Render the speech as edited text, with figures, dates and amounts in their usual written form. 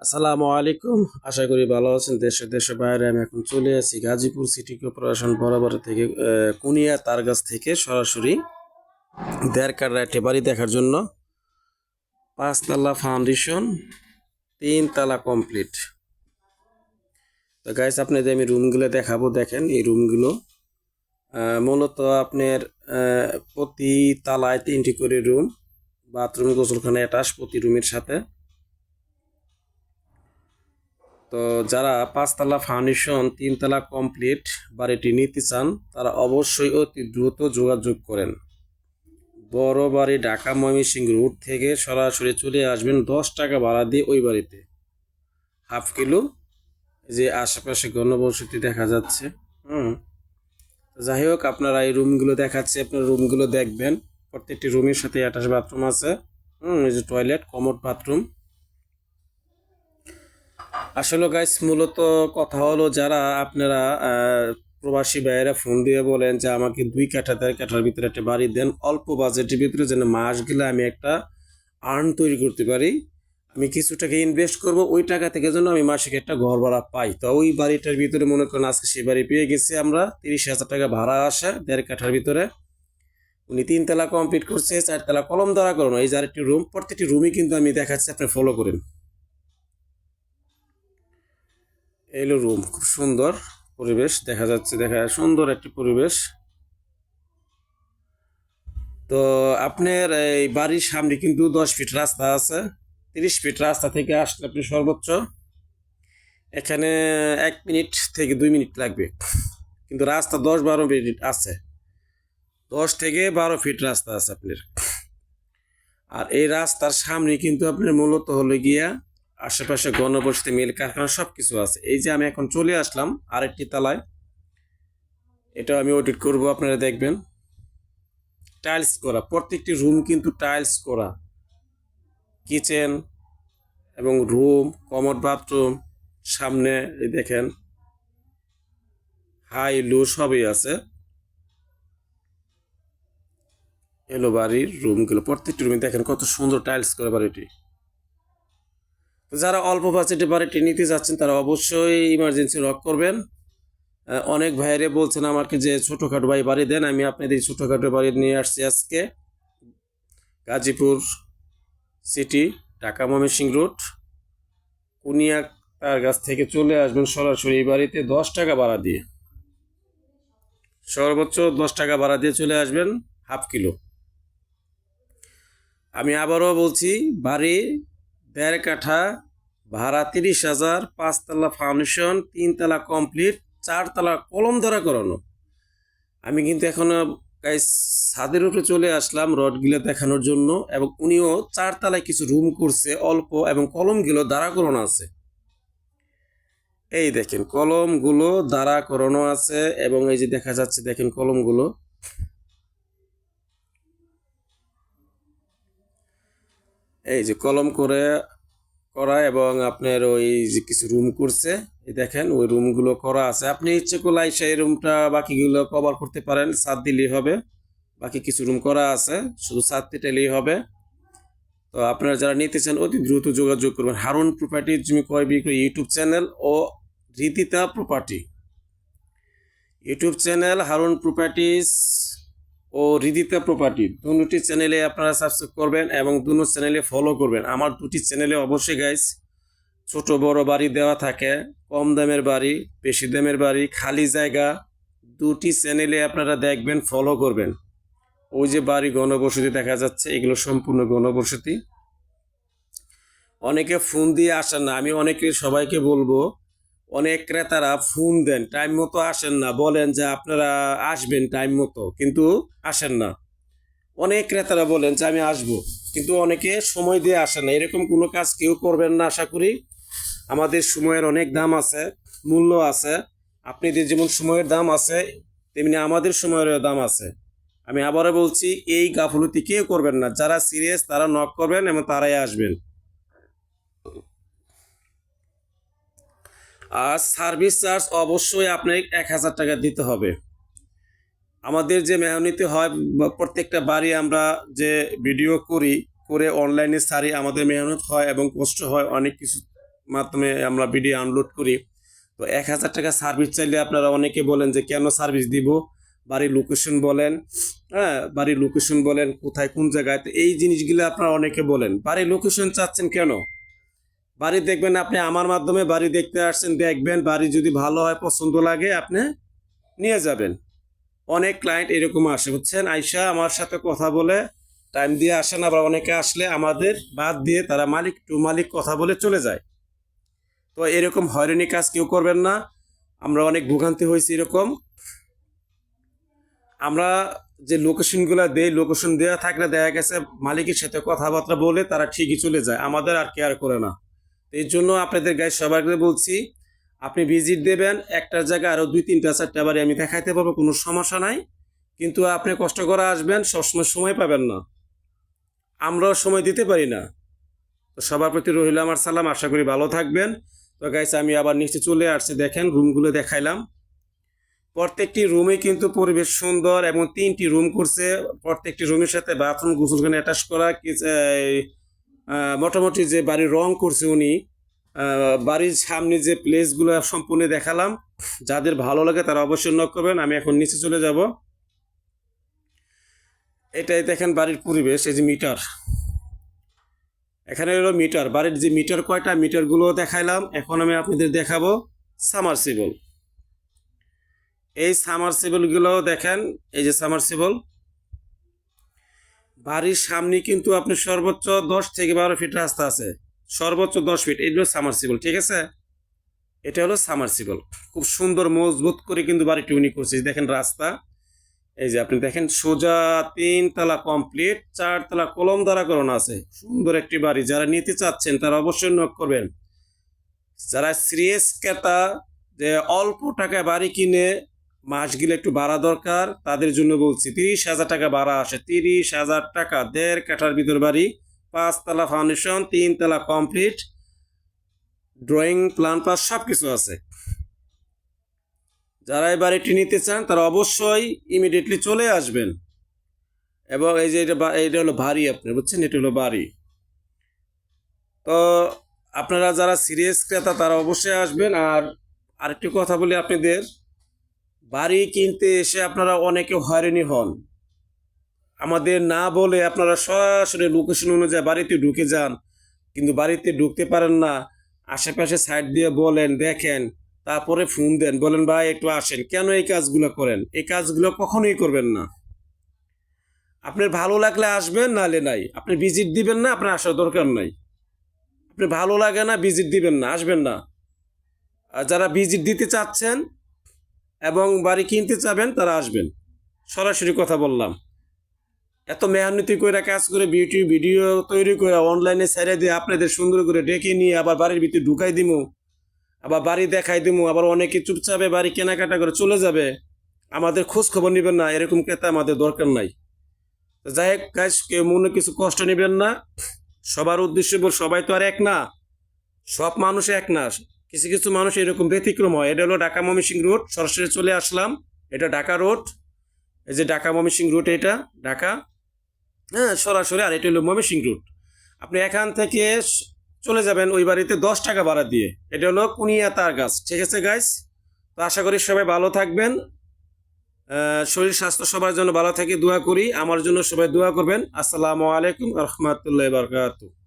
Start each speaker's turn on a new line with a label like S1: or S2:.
S1: আসসালামু আলাইকুম। আশা করি ভালো আছেন। দেশের বাইরে আমি এখন চলে আসি গাজীপুর সিটি কর্পোরেশন বরাবর থেকে কুনিয়া তার গাছ থেকে সরাসরি দেড় রাইটে বাড়ি দেখার জন্য। 5 তলা ফাউন্ডেশন, 3 তলা কমপ্লিট। তো গাইস, আপনাদের আমি রুমগুলো দেখাবো। দেখেন এই রুমগুলো মূলত আপনার প্রতি তালায় 3টি করে রুম, বাথরুম গোসলখানা অ্যাটাচ প্রতি রুমের সাথে। তো যারা 5 তলা ফাউন্ডেশন 3 তলা কমপ্লিট বাড়িটি নিতে চান তারা অবশ্যই অতি দ্রুত যোগাযোগ করেন। বড় বাড়ি ঢাকা ময়মনসিংহ রুট থেকে সরাসরি চলে আসবেন 10 টাকা ভাড়া দিয়ে ওই বাড়িতে। হাফ কিলো যে আশেপাশে ঘনবসতি দেখা যাচ্ছে। যাই হোক, আপনারা এই রুমগুলো দেখাচ্ছে, আপনার রুমগুলো দেখবেন। প্রত্যেকটি রুমের সাথে অ্যাটাচ বাথরুম আছে। এই যে টয়লেট, কমোড বাথরুম। আসলে গাইস, মূলত কথা হলো, যারা আপনারা প্রবাসী ভাইয়েরা ফোন দিয়ে বলেন যে আমাকে 2 কাঠার ভিতরে একটা বাড়ি দেন, অল্প বাজেটের ভিতরে, যেন মাস গেলে আমি একটা আর্ন তৈরি করতে পারি, আমি কিছু টাকা ইনভেস্ট করব, ওই টাকা থেকে যেন আমি মাসিক একটা ঘর ভাড়া পাই। তো ওই বাড়িটার ভিতরে মনে করেন আজকে সেই বাড়ি পেয়ে গেছি আমরা, 30,000 টাকা ভাড়া আসে 1.5 কাঠার ভিতরে। উনি 3 তলা কমপ্লিট করছে, 4 তলা কলম দ্বারা করানো। এই যে আরেকটি রুম, প্রত্যেকটি রুমই কিন্তু আমি দেখাচ্ছি, আপনি ফলো করেন। এলো রুম, খুব সুন্দর পরিবেশ দেখা যাচ্ছে, সুন্দর একটি পরিবেশ। তো আপনার এই বাড়ির সামনে কিন্তু 10 ফিট রাস্তা আছে। 30 ফিট রাস্তা থেকে আসলে আপনি সর্বোচ্চ এখানে 1 মিনিট থেকে 2 মিনিট লাগবে, কিন্তু রাস্তা 10-12 মিনিট আছে। 10 থেকে 12 ফিট রাস্তা আছে আপনার। আর এই রাস্তার সামনে কিন্তু আপনার মূলত হলো গিয়া আশেপাশে গণবসতি, মিল কারখানা সবকিছু আছে। এই যে আমি এখন চলে আসলাম আরেকটি তলায়, এটা আমি অডিট করব, আপনারা দেখবেন। টাইলস করা, প্রত্যেকটি রুম কিন্তু টাইলস করা। কিচেন এবং রুম, কমোড বাথরুম, সামনে এই দেখেন হাই লো সবই আছে। এলো বাড়ির রুমগুলো, প্রত্যেকটি রুমে দেখেন কত সুন্দর টাইলস করা বাড়িটি। তো যারা অল্প বাজেটে বাড়িটি নিতে যাচ্ছেন তারা অবশ্যই ইমার্জেন্সি রক করবেন। অনেক ভাইরে বলছেন আমাকে যে ছোটোখাটো বাড়ি দেন, আমি আপনাদের ছোটোখাটো বাড়ি নিয়ে আসছি আজকে। গাজীপুর সিটি, ঢাকা ময়মনসিংহ রুট, কুনিয়া তার কাছ থেকে চলে আসবেন সরাসরি এই বাড়িতে 10 টাকা ভাড়া দিয়ে, সর্বোচ্চ 10 টাকা ভাড়া দিয়ে চলে আসবেন। Half kilo. আমি আবারও বলছি, বাড়ি 1.5 কাঠা, ভাড়া 30,000, 5 তলা ফাউন্ডেশন, 3 তলা কমপ্লিট, 4 তলা কলম ধরা করানো। আমি কিন্তু এখন গাইস ছাদের উপরে চলে আসলাম রডগুলো দেখানোর জন্য, এবং উনিও 4 তলায় কিছু রুম করছে অল্প, এবং কলমগুলো দাঁড়া করানো আছে। এই দেখেন কলমগুলো দাঁড়া করানো আছে, এবং এই যে দেখা যাচ্ছে, দেখেন কলমগুলো। এই যে কলম করে করা, এবং আপনার ওই যে কিছু রুম করছে, এই দেখেন ওই রুমগুলো করা আছে। আপনি ইচ্ছে করলে সেই রুমটা বাকিগুলো কভার করতে পারেন, ছাদ দিলেই হবে। বাকি কিছু রুম করা আছে, শুধু ছাদ দিলেই হবে। তো আপনারা যারা নিতে চান অতি দ্রুত যোগাযোগ করবেন। হারুন প্রপার্টি, জমি ক্রয় বিক্রয় ইউটিউব চ্যানেল, ও Ridita property YouTube channel, Harun properties ও রিদিতা প্রপার্টি, দুটি চ্যানেলে আপনারা সাবস্ক্রাইব করবেন এবং দুটো চ্যানেলে ফলো করবেন। আমার দুটি চ্যানেলে অবশ্যই গাইস ছোট বড় বাড়ি দেওয়া থাকে, কম দামের বাড়ি, বেশি দামের বাড়ি, খালি জায়গা, দুটি চ্যানেলে আপনারা দেখবেন, ফলো করবেন। ওই যে বাড়ি ঘনবসতি দেখা যাচ্ছে, এগুলো সম্পূর্ণ ঘনবসতি। অনেকে ফোন দিয়ে আসেন না, আমি সবাইকে বলবো, অনেক ক্রেতারা ফোন দেন, টাইম মতো আসেন না, বলেন যে আপনারা আসবেন টাইম মতো, কিন্তু আসেন না। অনেক ক্রেতারা বলেন যে আমি আসবো, কিন্তু অনেকে সময় দিয়ে আসেন না। এরকম কোনো কাজ কেউ করবেন না আশা করি। আমাদের সময়ের অনেক দাম আছে, মূল্য আছে। আপনাদের যেমন সময়ের দাম আছে, তেমনি আমাদের সময়ের দাম আছে। আমি আবারও বলছি, এই গাফলতি কেউ করবেন না। যারা সিরিয়াস তারা নক করবেন এবং তারাই আসবেন। আর সার্ভিস চার্জ অবশ্যই আপনাকে 1,000 টাকা দিতে হবে। আমাদের যে মেহনতি হয়, প্রত্যেকটা বাড়ি আমরা যে ভিডিও করে অনলাইনে ছাড়ি, আমাদের মেহনত হয় এবং কষ্ট হয় অনেক কিছু মাধ্যমে আমরা ভিডিও আনলোড করি। তো 1,000 টাকা সার্ভিস চাইলে আপনারা অনেকে বলেন যে কেন সার্ভিস দিব, বাড়ির লোকেশন বলেন, হ্যাঁ বাড়ির লোকেশন বলেন, কোথায় কোন জায়গায়। তো এই জিনিসগুলো আপনারা অনেকে বলেন, বাড়ির লোকেশন চাচ্ছেন কেন? বাড়ি দেখবেন, আপনি আমার মাধ্যমে বাড়ি দেখতে আসছেন, দেখবেন বাড়ি যদি ভালো হয়, পছন্দ লাগে, আপনি নিয়ে যাবেন। অনেক ক্লায়েন্ট এরকম আসে, বুঝছেন, আইসা আমার সাথে কথা বলে টাইম দিয়ে আসেন, আবার অনেকে আসলে আমাদের বাদ দিয়ে তারা মালিক টু মালিক কথা বলে চলে যায়। তো এরকম হয়রানি কাজ কেউ করবেন না। আমরা অনেক ভোগান্তি হয়েছি এরকম। আমরা যে লোকেশনগুলো দেই, লোকেশন দেওয়া থাকলে দেখা গেছে মালিকের সাথে কথাবার্তা বলে তারা ঠিকই চলে যায়, আমাদের আর কেয়ার করে না। এই জন্য আপনাদের গাইজ সবাইকে বলছি, আপনি ভিজিট দেবেন, একটা জায়গায় আরও 2-3-4টা বাড়ি আমি দেখাইতে পারবো, কোনো সমস্যা নাই। কিন্তু আপনি কষ্ট করে আসবেন, সবসময় সময় পাবেন না, আমরাও সময় দিতে পারি না। তো সবার প্রতি রইল আমার সালাম, আশা করি ভালো থাকবেন। তো গাইজ আমি আবার নিচে চলে আসছি, দেখেন রুমগুলো দেখাইলাম। প্রত্যেকটি রুমে কিন্তু পরিবেশ সুন্দর, এবং 3টি রুম করছে, প্রত্যেকটি রুমের সাথে বাথরুম গোসলখানা অ্যাটাচ করা। মোটামুটি যে বাড়ির রং করছে উনি, বাড়ির সামনে যে প্লেসগুলো সম্পূর্ণ দেখালাম। যাদের ভালো লাগে তারা অবশ্যই নক করবেন। আমি এখন নিচে চলে যাব। এটাই দেখেন বাড়ির পরিবেশ, এই যে মিটার, এখানে হলো মিটার, বাড়ির যে মিটার কয়টা, মিটারগুলো দেখাইলাম। এখন আমি আপনাদের দেখাবো সামারসিবল। এই সামারসিবলগুলো দেখেন, এই যে সামারসিবল, বাড়ির সামনে কিন্তু আপনি সর্বোচ্চ 10 থেকে 12 ফিট রাস্তা আছে, সর্বোচ্চ 10 ফিট। এইগুলো সামারসিবল, ঠিক আছে, এটা হলো সামারসিবল। খুব সুন্দর মজবুত করে কিন্তু বাড়িটি উনি করছে। দেখেন রাস্তা, এই যে আপনি দেখেন সোজা 3 তলা কমপ্লিট, 4 তলা কলম দ্বারা করানো আছে। সুন্দর একটি বাড়ি, যারা নিতে চাচ্ছেন তারা অবশ্যই নক করবেন। যারা সিরিয়াস ক্রেতা, যে অল্প টাকায় বাড়ি কিনে মাস গেলে একটু ভাড়া দরকার, তাদের জন্য বলছি 30,000 টাকা ভাড়া আসে। 30,000 টাকা, 1.5 কাঠার ভিতর বাড়ি, 5 তলা ফাউন্ডেশন, 3 তলা কমপ্লিট, ড্রয়িং প্ল্যান পাস সব কিছু আছে। যারা এই বাড়িটি নিতে চান তারা অবশ্যই ইমিডিয়েটলি চলে আসবেন। এবং এই যে এটা হলো বাড়ি, আপনি বুঝছেন, এটা হলো বাড়ি। তো আপনারা যারা সিরিয়াস ক্রেতা তারা অবশ্যই আসবেন। আর আরেকটি কথা বলি আপনাদের, বাড়ি কিনতে এসে আপনারা অনেকে হয়রানি হন, আমাদের না বলে আপনারা সরাসরি লোকেশন অনুযায়ী বাড়িতে ঢুকে যান, কিন্তু বাড়িতে ঢুকতে পারেন না। আশেপাশে সাইড দিয়ে বলেন, দেখেন, তারপরে ফোন দেন, বলেন ভাই একটু আসেন। কেন এই কাজগুলো করেন? এই কাজগুলো কখনোই করবেন না। আপনার ভালো লাগলে আসবেন, নাহলে নাই। আপনি ভিজিট দিবেন না, আপনার আসার দরকার নাই। আপনি ভালো লাগে না, ভিজিট দিবেন না, আসবেন না। আর যারা ভিজিট দিতে চাচ্ছেন এবং বাড়ি কিনতে চাবেন তারা আসবেন, সরাসরি কথা বললাম। এত মেহনতি করে কাজ করে ভিডিও তৈরি করে অনলাইনে ছেড়ে দিয়ে আপনাদের সুন্দর করে ডেকে নিয়ে আবার বাড়ির ভিতরে ঢুকাই দিমু, আবার বাড়ি দেখাই দিমু, আবার অনেকে চুপচাপে বাড়ি কেনাকাটা করে চলে যাবে, আমাদের খোঁজ খবর নেবেন না, এরকম ক্রেতা আমাদের দরকার নাই। যাই হোক গাইস, কেউ মনে কিছু কষ্ট নেবেন না। সবার উদ্দেশ্য বল, সবাই তো আর এক না, সব মানুষ এক না, কিছু কিছু মানুষ এরকম ব্যতিক্রম হয়। এটা হলো ঢাকা ময়মনসিংহ রোড, সরাসরি চলে আসলাম। এটা ঢাকা রোড, এই যে ঢাকা ময়মনসিংহ রোড, এটা ঢাকা, হ্যাঁ সরাসরি। আর এটা হলো ময়মনসিংহ রোড। আপনি এখান থেকে চলে যাবেন ওই বাড়িতে 10 টাকা ভাড়া দিয়ে। এটা হলো কুনিয়া তার গাছ, ঠিক আছে গাইস। তো আশা করি সবাই ভালো থাকবেন, শরীর স্বাস্থ্য সবার জন্য ভালো থাকে দোয়া করি, আমার জন্য সবাই দোয়া করবেন। আসসালামু আলাইকুম রহমতুল্লাহ বারকাতুহু।